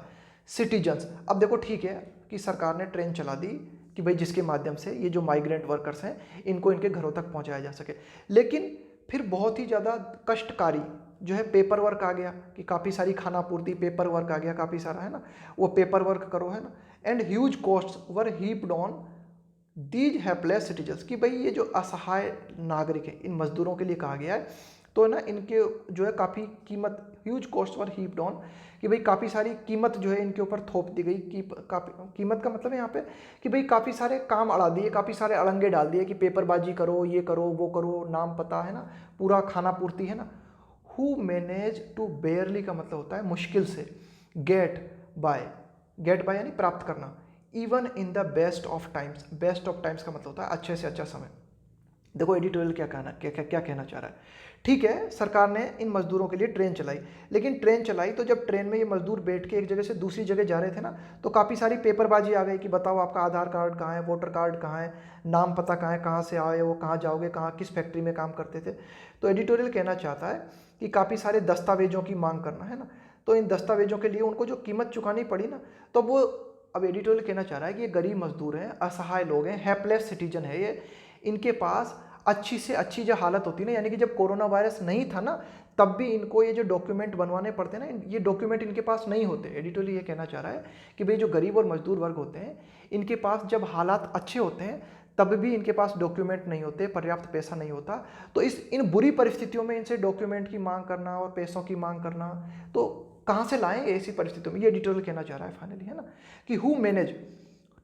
सिटीजन्स। अब देखो ठीक है कि सरकार ने ट्रेन चला दी कि भाई जिसके माध्यम से ये जो माइग्रेंट वर्कर्स हैं इनको इनके घरों तक पहुंचाया जा सके, लेकिन फिर बहुत ही ज़्यादा कष्टकारी जो है पेपर वर्क आ गया कि काफ़ी सारी खाना पूर्ति, पेपर वर्क आ गया काफ़ी सारा, है ना, वो पेपर वर्क करो, है ना। And huge cost were heaped on these helpless citizens, कि भाई ये जो असहाय नागरिक हैं इन मजदूरों के लिए कहा गया है, तो ना इनके जो है काफ़ी कीमत, huge cost were heaped on, कि भाई काफ़ी सारी कीमत जो है इनके ऊपर थोप दी गई। कि काफ़ी कीमत का मतलब है यहाँ पे कि भाई काफ़ी सारे काम अड़ा दिए, काफ़ी सारे अड़ंगे डाल दिए कि पेपरबाजी करो, ये करो, वो करो, नाम पता, है ना, पूरा खाना पूर्ति, है ना। हु मैनेज टू बेयरली का मतलब होता है मुश्किल से, गेट बाय, गेट बाय यानी प्राप्त करना, even in the best of times, best of times का मतलब होता है अच्छे से अच्छा समय। देखो एडिटोरियल क्या कहना चाह रहा है। ठीक है, सरकार ने इन मजदूरों के लिए ट्रेन चलाई, लेकिन ट्रेन चलाई तो जब ट्रेन में ये मजदूर बैठ के एक जगह से दूसरी जगह जा रहे थे ना, तो काफ़ी सारी पेपरबाजी आ गई कि बताओ आपका आधार कार्ड कहाँ है, वोटर कार्ड कहाँ है, नाम पता कहाँ है, कहाँ से आए हो, कहाँ जाओगे, कहाँ किस फैक्ट्री में काम करते थे। तो एडिटोरियल कहना चाहता है कि काफ़ी सारे दस्तावेजों की मांग करना, है ना, तो इन दस्तावेजों के लिए उनको जो कीमत चुकानी पड़ी ना, तो वो अब एडिटोरियल कहना चाह रहा है कि ये गरीब मजदूर हैं, असहाय लोग हैं, हेल्पलेस सिटीजन है ये, इनके पास अच्छी से अच्छी जो हालत होती ना, यानी कि जब कोरोना वायरस नहीं था ना, तब भी इनको ये जो डॉक्यूमेंट बनवाने पड़ते ना, ये डॉक्यूमेंट इनके पास नहीं होते। एडिटोरियल ये कहना चाह रहा है कि भाई जो गरीब और मजदूर वर्ग होते हैं इनके पास जब हालात अच्छे होते हैं तब भी इनके पास डॉक्यूमेंट नहीं होते, पर्याप्त पैसा नहीं होता, तो इन बुरी परिस्थितियों में इनसे डॉक्यूमेंट की मांग करना और पैसों की मांग करना, तो कहाँ से लाएंगे ऐसी परिस्थितियों में, ये एडिटोरियल कहना चाह रहा है फाइनली, है ना, कि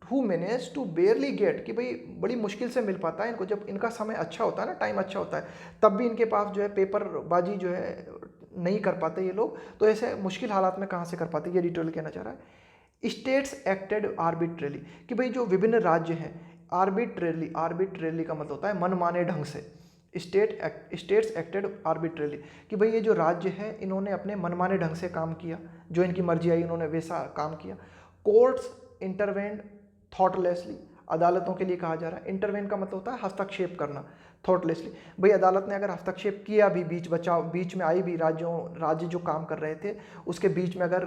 who manage to barely get, कि भाई बड़ी मुश्किल से मिल पाता है इनको, जब इनका समय अच्छा होता है ना, टाइम अच्छा होता है, तब भी इनके पास जो है पेपरबाजी जो है नहीं कर पाते ये लोग, तो ऐसे मुश्किल हालात में कहाँ से कर पाते, ये एडिटोरियल कहना चाह रहा है। स्टेट्स एक्टेड आर्बिट्रेली, कि भाई जो विभिन्न राज्य हैं, आर्बिट्रेली, आर्बिट्रेली का मतलब होता है मनमाने ढंग से, स्टेट्स एक्टेड आर्बिट्रेली, कि भाई ये जो राज्य है इन्होंने अपने मनमाने ढंग से काम किया, जो इनकी मर्जी आई उन्होंने वैसा काम किया। कोर्ट्स इंटरवेंड थॉटलेसली, अदालतों के लिए कहा जा रहा है, इंटरवेन का मतलब होता है हस्तक्षेप करना, थॉटलेसली, भाई अदालत ने अगर हस्तक्षेप किया भी, बीच में आई भी, राज्य जो काम कर रहे थे उसके बीच में अगर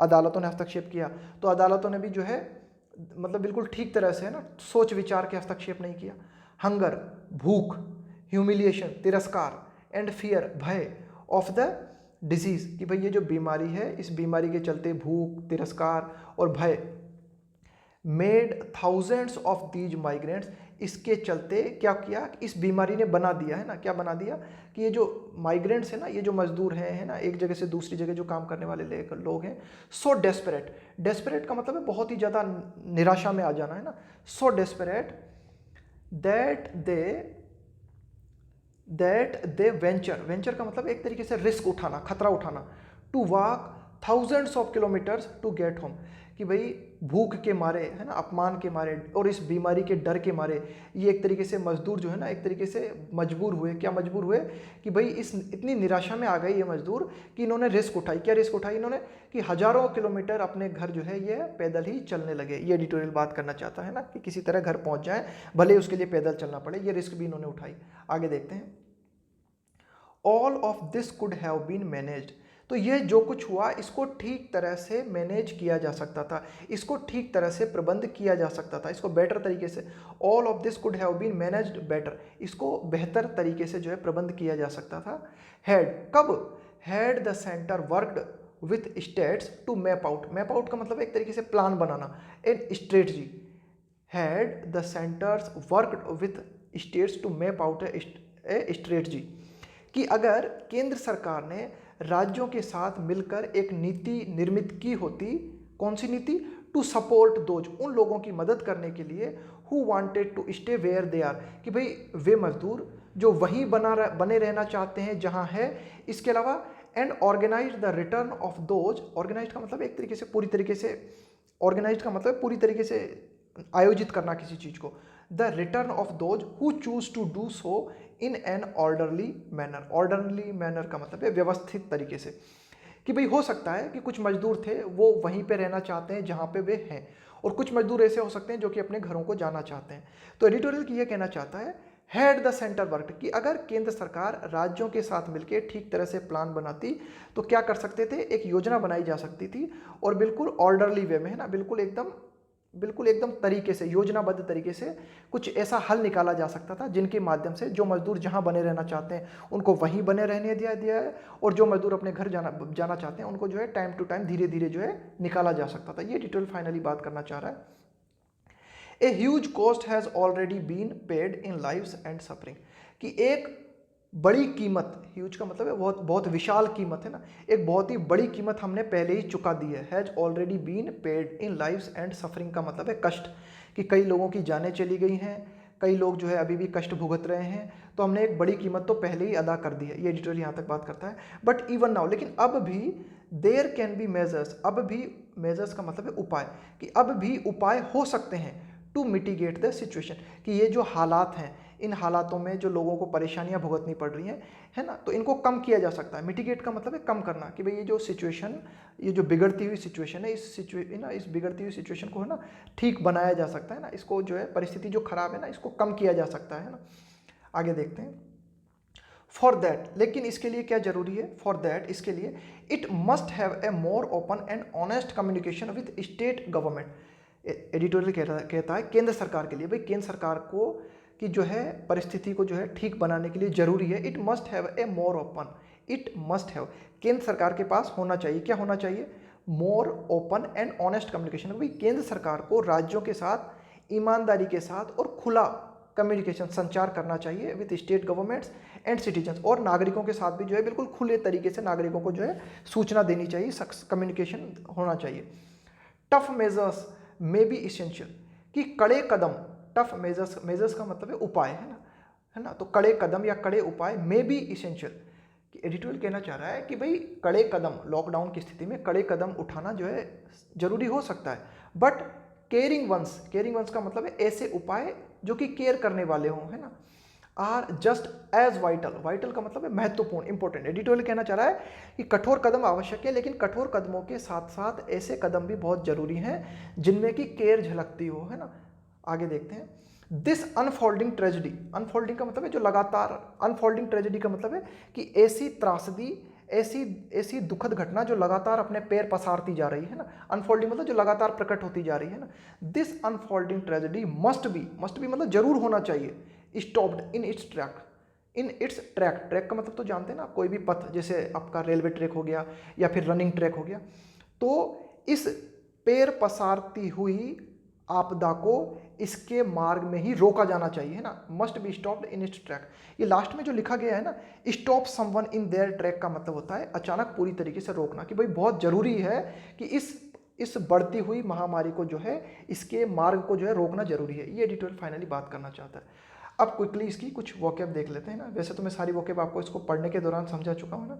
अदालतों ने हस्तक्षेप किया, तो अदालतों ने भी जो है मतलब बिल्कुल ठीक तरह से, है ना, सोच विचार के हस्तक्षेप नहीं किया। हंगर, भूख, ह्यूमिलिएशन, तिरस्कार, एंड फियर, भय, ऑफ द डिजीज, कि भाई ये जो बीमारी है इस बीमारी के चलते भूख, तिरस्कार और भय, made thousands of these migrants, इसके चलते क्या किया, इस बीमारी ने बना दिया, है ना, क्या बना दिया, कि ये जो माइग्रेंट्स है ना, ये जो मजदूर हैं, है ना, एक जगह से दूसरी जगह जो काम करने वाले लोग हैं, सो डेस्परेट, डेस्परेट का मतलब है बहुत ही ज़्यादा निराशा में आ जाना, है ना, so desperate that they venture का मतलब एक तरीके से रिस्क उठाना, खतरा उठाना, to walk thousands of kilometres to get home, कि भाई भूख के मारे, है ना, अपमान के मारे और इस बीमारी के डर के मारे ये एक तरीके से मजदूर जो है ना, एक तरीके से मजबूर हुए, क्या मजबूर हुए, कि भाई इस इतनी निराशा में आ गए ये मजदूर कि इन्होंने रिस्क उठाई, क्या रिस्क उठाई इन्होंने, कि हजारों किलोमीटर अपने घर जो है ये पैदल ही चलने लगे। ये एडिटोरियल बात करना चाहता है ना, कि किसी तरह घर पहुंच जाए, भले उसके लिए पैदल चलना पड़े, ये रिस्क भी इन्होंने उठाई। आगे देखते हैं, all of this could have been managed, तो ये जो कुछ हुआ इसको ठीक तरह से मैनेज किया जा सकता था, इसको ठीक तरह से प्रबंध किया जा सकता था, इसको बेटर तरीके से, all of this could have been managed better, इसको बेहतर तरीके से जो है प्रबंध किया जा सकता था। हैड, कब, had the centre worked with states to map out का मतलब एक तरीके से प्लान बनाना, an strategy, had the centre's worked with states to map out a strategy, कि अगर केंद्र सरकार ने राज्यों के साथ मिलकर एक नीति निर्मित की होती, कौन सी नीति, टू सपोर्ट दोज, उन लोगों की मदद करने के लिए, who wanted to stay where they are, कि भाई वे मजदूर जो वहीं बने रहना चाहते हैं जहां है, इसके अलावा and organize the return of those, organize का मतलब एक तरीके से पूरी तरीके से, ऑर्गेनाइज का मतलब पूरी तरीके से आयोजित करना किसी चीज को, the return of those who choose to do so in an orderly manner, orderly manner का मतलब है व्यवस्थित तरीके से, कि भाई हो सकता है कि कुछ मजदूर थे वो वहीं पे रहना चाहते हैं जहाँ पे वे हैं, और कुछ मजदूर ऐसे हो सकते हैं जो कि अपने घरों को जाना चाहते हैं। तो एडिटोरियल की ये कहना चाहता है हेड द सेंटर वर्क, कि अगर केंद्र सरकार राज्यों के साथ मिलकर ठीक तरह से प्लान बनाती तो क्या कर सकते थे, एक योजना बनाई जा सकती थी और बिल्कुल ऑर्डरली वे में, है ना, बिल्कुल एकदम तरीके से, योजनाबद्ध तरीके से कुछ ऐसा हल निकाला जा सकता था जिनके माध्यम से जो मजदूर जहां बने रहना चाहते हैं उनको वहीं बने रहने दिया है, और जो मजदूर अपने घर जाना चाहते हैं उनको जो है टाइम टू टाइम धीरे धीरे जो है निकाला जा सकता था। ये डिटेल फाइनली बात करना चाह रहा है। A huge cost has already been paid in lives and suffering, कि एक बड़ी कीमत, ह्यूज का मतलब है बहुत बहुत विशाल कीमत, है ना, एक बहुत ही बड़ी कीमत हमने पहले ही चुका दी है। Has already been paid in lives and suffering का मतलब है कष्ट, कि कई लोगों की जानें चली गई हैं, कई लोग जो है अभी भी कष्ट भुगत रहे हैं, तो हमने एक बड़ी कीमत तो पहले ही अदा कर दी है। ये एडिटोरियल यहाँ तक बात करता है। बट इवन नाउ, लेकिन अब भी देयर कैन बी मेजर्स, अब भी मेजर्स का मतलब है उपाय, कि अब भी उपाय हो सकते हैं टू मिटिगेट द सिचुएशन, कि ये जो हालात हैं, इन हालातों में जो लोगों को परेशानियां भुगतनी पड़ रही हैं, है ना, तो इनको कम किया जा सकता है। मिटिगेट का मतलब है कम करना, कि भाई ये जो सिचुएशन, ये जो बिगड़ती हुई सिचुएशन है, इस बिगड़ती हुई सिचुएशन को, है ना, ठीक बनाया जा सकता है ना, इसको जो है परिस्थिति जो खराब है ना, इसको कम किया जा सकता है ना। आगे देखते हैं। फॉर दैट, लेकिन इसके लिए क्या जरूरी है, फॉर दैट इसके लिए it must have a more open and honest communication with state government. Editorial कहता है केंद्र सरकार के लिए, भाई केंद्र सरकार को कि जो है परिस्थिति को जो है ठीक बनाने के लिए जरूरी है, it must have a more open, it must have, केंद्र सरकार के पास होना चाहिए, क्या होना चाहिए, more open and honest communication. भाई केंद्र सरकार को राज्यों के साथ ईमानदारी के साथ और खुला कम्युनिकेशन, संचार करना चाहिए with state governments and citizens, और नागरिकों के साथ भी जो है बिल्कुल खुले तरीके से नागरिकों को जो है सूचना देनी चाहिए, कम्युनिकेशन होना चाहिए। Tough measures may be essential, कि कड़े कदम, टफ मेजर्स, मेजर्स का मतलब है उपाय, है ना, तो कड़े कदम या कड़े उपाय मे बी इसेंशियल, कि एडिटोरियल कहना चाह रहा है कि भाई कड़े कदम, लॉकडाउन की स्थिति में कड़े कदम उठाना जो है जरूरी हो सकता है, बट केयरिंग वंस का मतलब है ऐसे उपाय जो कि केयर करने वाले हों, है ना, are just as vital, vital का मतलब है महत्वपूर्ण, इंपॉर्टेंट। एडिटोरियल कहना चाह रहा है कि कठोर कदम आवश्यक है, लेकिन कठोर कदमों के साथ साथ ऐसे कदम भी बहुत जरूरी हैं जिनमें कि केयर झलकती हो, है ना। आगे देखते हैं। दिस अनफोल्डिंग ट्रेजेडी, अनफोल्डिंग का मतलब है जो लगातार, अनफोल्डिंग ट्रेजेडी का मतलब है कि ऐसी त्रासदी, ऐसी दुखद घटना जो लगातार अपने पैर पसारती जा रही है ना, अनफोल्डिंग मतलब जो लगातार प्रकट होती जा रही है ना, this unfolding tragedy must be मतलब जरूर होना चाहिए, stopped in its track, in its track, track का मतलब तो जानते हैं ना, कोई भी पथ, जैसे आपका रेलवे ट्रैक हो गया या फिर रनिंग ट्रैक हो गया, तो इस पैर पसारती हुई आपदा को इसके मार्ग में ही रोका जाना चाहिए, है ना, must be stopped in its track. ये लास्ट में जो लिखा गया है ना, stop someone in their track का मतलब होता है अचानक पूरी तरीके से रोकना, कि भाई बहुत जरूरी है कि इस बढ़ती हुई महामारी को जो है, इसके मार्ग को जो है रोकना जरूरी है। ये एडिटोरियल फाइनली बात करना चाहता है। अब क्विकली इसकी कुछ वोकैब देख लेते हैं ना। वैसे तो मैं सारी वोकैब आपको इसको पढ़ने के दौरान समझा चुका हूँ ना,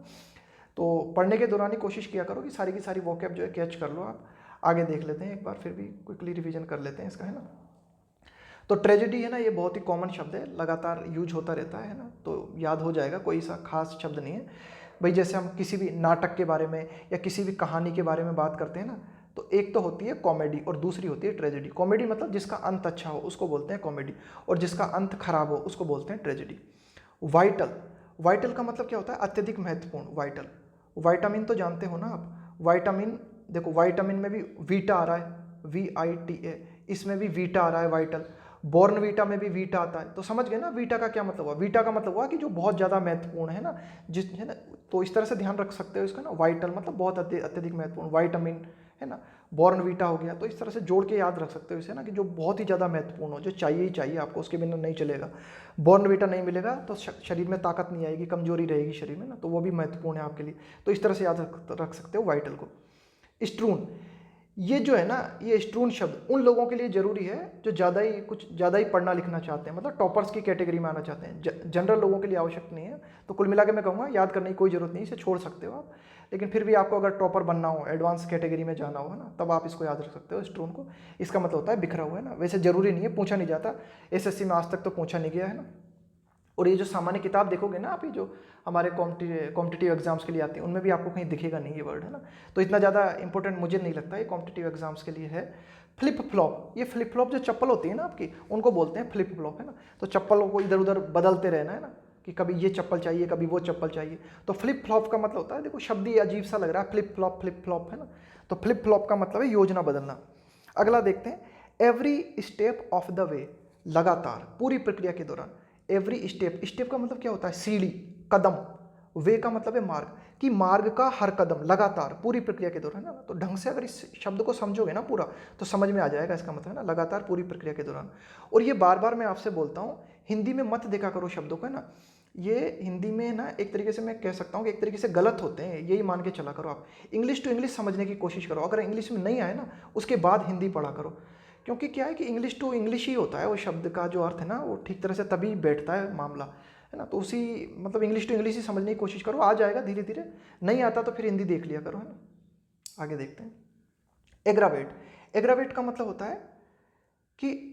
तो पढ़ने के दौरान ही कोशिश किया करो कि सारी की सारी वोकैब जो है कैच कर लो आप। आगे देख लेते हैं एक बार, फिर भी क्विकली रिवीजन कर लेते हैं इसका, है ना। तो ट्रेजेडी है ना, ये बहुत ही कॉमन शब्द है, लगातार यूज होता रहता है ना, तो याद हो जाएगा, कोई सा खास शब्द नहीं है भाई। जैसे हम किसी भी नाटक के बारे में या किसी भी कहानी के बारे में बात करते हैं ना, तो एक तो होती है कॉमेडी और दूसरी होती है ट्रेजेडी। कॉमेडी मतलब जिसका अंत अच्छा हो उसको बोलते हैं कॉमेडी, और जिसका अंत खराब हो उसको बोलते हैं ट्रेजेडी। वाइटल, वाइटल का मतलब क्या होता है, अत्यधिक महत्वपूर्ण। वाइटल, विटामिन तो जानते हो ना आप, विटामिन, देखो विटामिन में भी वीटा आ रहा है, VITA, इसमें भी वीटा आ रहा है वाइटल, बॉर्नवीटा में भी वीटा आता है, तो समझ गए ना वीटा का क्या मतलब हुआ। वीटा का मतलब हुआ कि जो बहुत ज़्यादा महत्वपूर्ण है ना, जिस, है ना, तो इस तरह से ध्यान रख सकते हो इसका ना, वाइटल मतलब बहुत अत्यधिक महत्वपूर्ण, विटामिन, है ना, बॉर्नवीटा हो गया, तो इस तरह से जोड़ के याद रख सकते हो इसे ना, कि जो बहुत ही ज़्यादा महत्वपूर्ण हो, जो चाहिए ही चाहिए आपको, उसके बिना नहीं चलेगा। बॉर्नवीटा नहीं मिलेगा तो शरीर में ताकत नहीं आएगी, कमजोरी रहेगी शरीर में ना, तो वो भी महत्वपूर्ण है आपके लिए, तो इस तरह से याद रख सकते हो वाइटल को। स्ट्रून, ये जो है ना, ये स्ट्रून शब्द उन लोगों के लिए जरूरी है जो कुछ ज़्यादा ही पढ़ना लिखना चाहते हैं, मतलब टॉपर्स की कैटेगरी में आना चाहते हैं। जनरल लोगों के लिए आवश्यक नहीं है, तो कुल मिला के मैं कहूँगा याद करने की कोई ज़रूरत नहीं, इसे छोड़ सकते हो आप। लेकिन फिर भी आपको अगर टॉपर बनना हो, एडवांस कैटेगरी में जाना हो ना, तब आप इसको याद रख सकते हो स्ट्रून को। इसका मतलब होता है बिखरा हुआ, है ना, वैसे जरूरी नहीं है, पूछा नहीं जाता, SSC में आज तक तो पूछा नहीं गया है ना। और ये जो सामान्य किताब देखोगे ना आप, ये जो हमारे कॉम्पिटिटिव एग्जाम्स के लिए आती है, उनमें भी आपको कहीं दिखेगा नहीं ये वर्ड, है ना। तो इतना ज़्यादा इंपॉर्टेंट मुझे नहीं लगता, ये कॉम्पिटिटिव एग्जाम्स के लिए है। फ्लिप फ्लॉप, ये फ्लिप फ्लॉप जो चप्पल होती है ना आपकी, उनको बोलते हैं फ्लिप फ्लॉप, है ना। तो चप्पलों को इधर उधर बदलते रहना, है ना, कि कभी ये चप्पल चाहिए कभी वो चप्पल चाहिए। तो फ्लिप फ्लॉप का मतलब होता है, देखो शब्द ही अजीब सा लग रहा है, फ्लिप फ्लॉप, है ना। तो फ्लिप फ्लॉप का मतलब है योजना बदलना। अगला देखते हैं, every step of the way, लगातार पूरी प्रक्रिया के दौरान। एवरी स्टेप, स्टेप का मतलब क्या होता है, सीढ़ी, कदम। वे का मतलब है मार्ग, कि मार्ग का हर कदम लगातार पूरी प्रक्रिया के दौरान, है ना। तो ढंग से अगर इस शब्द को समझोगे ना पूरा, तो समझ में आ जाएगा इसका मतलब, है ना, लगातार पूरी प्रक्रिया के दौरान। और ये बार बार मैं आपसे बोलता हूँ, हिंदी में मत देखा करो शब्दों को, है ना। ये हिंदी में ना एक तरीके से मैं कह सकता हूँ कि एक तरीके से गलत होते हैं, यही मान के चला करो आप। इंग्लिश टू इंग्लिश समझने की कोशिश करो, अगर इंग्लिश में नहीं आए ना, उसके बाद हिंदी पढ़ा करो। क्योंकि क्या है कि इंग्लिश टू इंग्लिश ही होता है, वो शब्द का जो अर्थ है ना, वो ठीक तरह से तभी बैठता है मामला, है ना। तो उसी मतलब इंग्लिश टू इंग्लिश ही समझने की कोशिश करो, आ जाएगा धीरे धीरे। नहीं आता तो फिर हिंदी देख लिया करो, है ना। आगे देखते हैं, एग्रावेट। एग्रावेट का मतलब होता है कि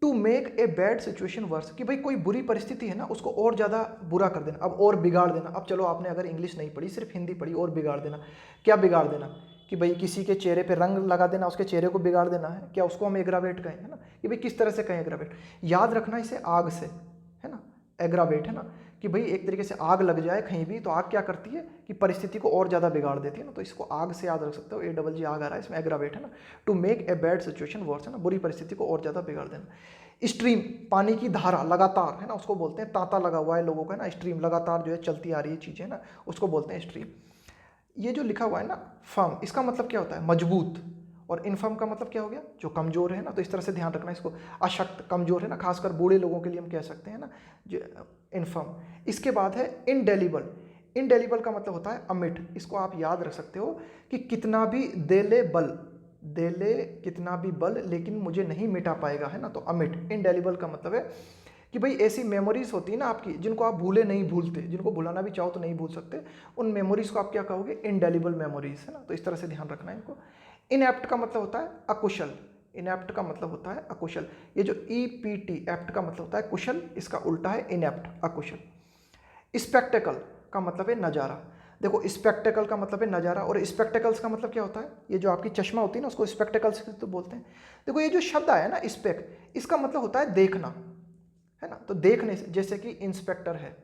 to make a bad situation worse, कि भाई कोई बुरी परिस्थिति है ना, उसको और ज़्यादा बुरा कर देना, अब और बिगाड़ देना। अब चलो आपने अगर इंग्लिश नहीं पढ़ी, सिर्फ हिंदी पढ़ी, और बिगाड़ देना, क्या बिगाड़ देना, कि भाई किसी के चेहरे पे रंग लगा देना, उसके चेहरे को बिगाड़ देना है, क्या उसको हम एग्रावेट कहें, है ना। कि भाई किस तरह से कहें एग्रावेट, याद रखना इसे आग से, है ना, एग्रावेट, है ना। कि भाई एक तरीके से आग लग जाए कहीं भी, तो आग क्या करती है कि परिस्थिति को और ज़्यादा बिगाड़ देती है ना। तो इसको आग से याद रख सकते हो, AGG आग आ रहा है इसमें, एग्रावेट, है ना। To make a bad situation worse, है ना, बुरी परिस्थिति को और ज़्यादा बिगाड़ देना। स्ट्रीम, पानी की धारा, लगातार, है ना, उसको बोलते हैं, तांता लगा हुआ है लोगों का, है ना, स्ट्रीम लगातार जो है चलती आ रही है चीज़ें, ना, उसको बोलते हैं स्ट्रीम। ये जो लिखा हुआ है ना फर्म, इसका मतलब क्या होता है, मजबूत। और इनफर्म का मतलब क्या हो गया, जो कमजोर है ना। तो इस तरह से ध्यान रखना इसको, अशक्त, कमजोर, है ना, खासकर बूढ़े लोगों के लिए हम कह सकते हैं ना, जो इनफर्म। इसके बाद है इनडेलिबल। इनडेलिबल का मतलब होता है अमिट। इसको आप याद रख सकते हो कि कितना भी देले बल, देले कितना भी बल, लेकिन मुझे नहीं मिटा पाएगा, है ना। तो अमिट, इनडेलिबल का मतलब है कि भाई ऐसी मेमोरीज होती है ना आपकी, जिनको आप भूले नहीं भूलते, जिनको भुलाना भी चाहो तो नहीं भूल सकते, उन मेमोरीज को आप क्या कहोगे, इनडेलिबल मेमोरीज, है ना। तो इस तरह से ध्यान रखना है इनको। इनएप्ट का मतलब होता है अकुशल। इनएप्ट का मतलब होता है अकुशल। ये जो EPT, एप्ट का मतलब होता है कुशल, इसका उल्टा है इनएप्ट, अकुशल। स्पेक्टेकल का मतलब है नज़ारा। देखो स्पेक्टेकल का मतलब है नज़ारा, और स्पेक्टेकल्स का मतलब क्या होता है, ये जो आपकी चश्मा होती है ना, उसको स्पेक्टेकल्स तो बोलते हैं। देखो ये जो शब्द आया ना स्पेक, इसका मतलब होता है देखना, है ना। तो देखने से, जैसे कि इंस्पेक्टर है,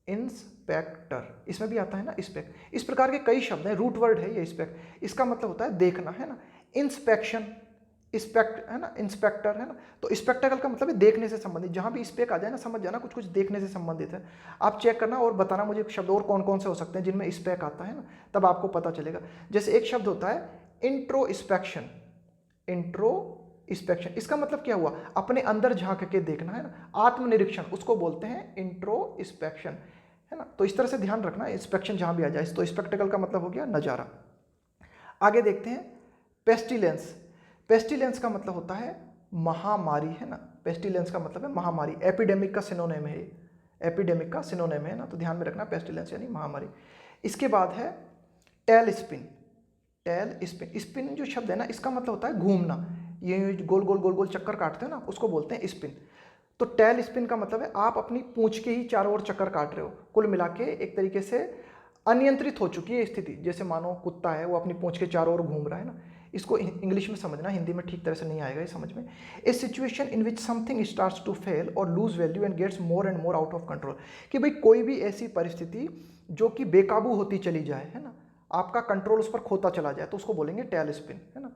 इंस्पेक्टर, इसमें भी आता है ना स्पेक। इस प्रकार के कई शब्द हैं, रूट वर्ड है ये स्पेक, इसका मतलब होता है देखना, है ना। इंस्पेक्शन, इंस्पेक्ट, है ना, इंस्पेक्टर, है ना। तो स्पेक्टेकल का मतलब है देखने से संबंधित। जहां भी स्पेक आ जाए ना, समझ जाना कुछ कुछ देखने से संबंधित है। आप चेक करना और बताना मुझे शब्द और कौन कौन से हो सकते हैं जिनमें स्पेक आता है ना, तब आपको पता चलेगा। जैसे एक शब्द होता है इंट्रोस्पेक्शन, इंट्रोस्पेक्शन, इसका मतलब क्या हुआ, अपने अंदर झांक के देखना, है ना, आत्मनिरीक्षण, उसको बोलते हैं इंट्रोस्पेक्शन, है ना। तो इस तरह से ध्यान रखना, इंस्पेक्शन जहां भी आ जाए। तो स्पेक्टेकल का मतलब हो गया नजारा। आगे देखते हैं, पेस्टिलेंस। पेस्टिलेंस का मतलब होता है महामारी, है ना। पेस्टिलेंस का मतलब है महामारी, एपिडेमिक का सिनोनिम है, एपिडेमिक का सिनोनिम है ना। तो ध्यान में रखना, पेस्टिलेंस यानी महामारी। इसके बाद है tail spin. Tail spin, spin जो शब्द है ना, इसका मतलब होता है घूमना। ये गोल गोल गोल गोल चक्कर काटते हैं ना, उसको बोलते हैं स्पिन। तो टेल स्पिन का मतलब है आप अपनी पूंछ के ही चारों ओर चक्कर काट रहे हो। कुल मिला के एक तरीके से अनियंत्रित हो चुकी है स्थिति, जैसे मानो कुत्ता है, वो अपनी पूंछ के चारों ओर घूम रहा है ना। इसको इंग्लिश में समझना, हिंदी में ठीक तरह से नहीं आएगा ये समझ में। A situation in which something starts to fail or lose value and gets more and more out of control, कि भाई कोई भी ऐसी परिस्थिति जो कि बेकाबू होती चली जाए, है ना, आपका कंट्रोल उस पर खोता चला जाए, तो उसको बोलेंगे टेल स्पिन, है ना।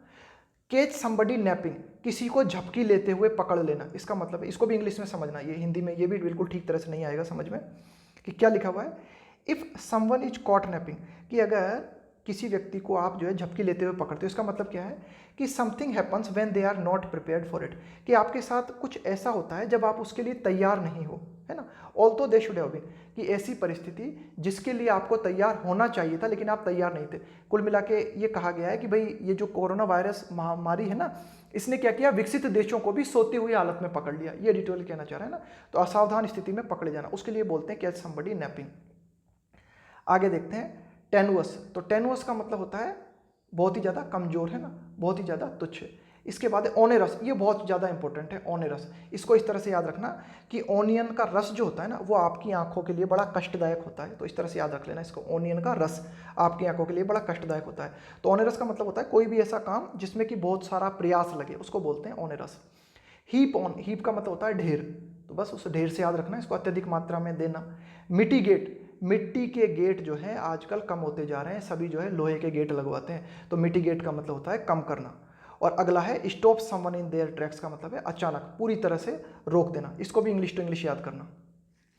कैच समबडी नैपिंग, किसी को झपकी लेते हुए पकड़ लेना, इसका मतलब है, इसको भी इंग्लिश में समझना, ये हिंदी में ये भी बिल्कुल ठीक तरह से नहीं आएगा समझ में। कि क्या लिखा हुआ है, if someone is caught napping, कि अगर किसी व्यक्ति को आप जो है झपकी लेते हुए पकड़ते हो, इसका मतलब क्या है कि something happens when they are not prepared for it, कि आपके साथ कुछ ऐसा होता है जब आप उसके लिए तैयार नहीं हो, है ना। Although they should have been, कि ऐसी परिस्थिति जिसके लिए आपको तैयार होना चाहिए था लेकिन आप तैयार नहीं थे। कुल मिला के ये कहा गया है कि भाई ये जो कोरोना वायरस महामारी है ना, इसने क्या किया, विकसित देशों को भी सोती हुई हालत में पकड़ लिया, ये डिटेल कहना चाह रहा है ना। तो असावधान स्थिति में पकड़े जाना, उसके लिए बोलते हैं कैच समबडी नैपिंग। आगे देखते हैं टेनुअस। तो टेनुअस का मतलब होता है बहुत ही ज़्यादा कमज़ोर, है ना, बहुत ही ज़्यादा तुच्छ। इसके बाद है ओनेरस, ये बहुत ज़्यादा इंपॉर्टेंट है ओनेरस। इसको इस तरह से याद रखना कि ओनियन का रस जो होता है ना वो आपकी आंखों के लिए बड़ा कष्टदायक होता है, तो इस तरह से याद रख लेना इसको, ओनियन का रस आपकी आंखों के लिए बड़ा कष्टदायक होता है। तो ओनेरस का मतलब होता है कोई भी ऐसा काम जिसमें कि बहुत सारा प्रयास लगे, उसको बोलते हैं ओनेरस। हीप ऑन, हीप का मतलब होता है ढेर, तो बस उस ढेर से याद रखना, इसको अत्यधिक मात्रा में देना। मिटिगेट, मिट्टी के गेट जो है आजकल कम होते जा रहे हैं, सभी जो है लोहे के गेट लगवाते हैं, तो मिटिगेट का मतलब होता है कम करना। और अगला है stop someone in their tracks, का मतलब है अचानक पूरी तरह से रोक देना, इसको भी इंग्लिश टू इंग्लिश याद करना।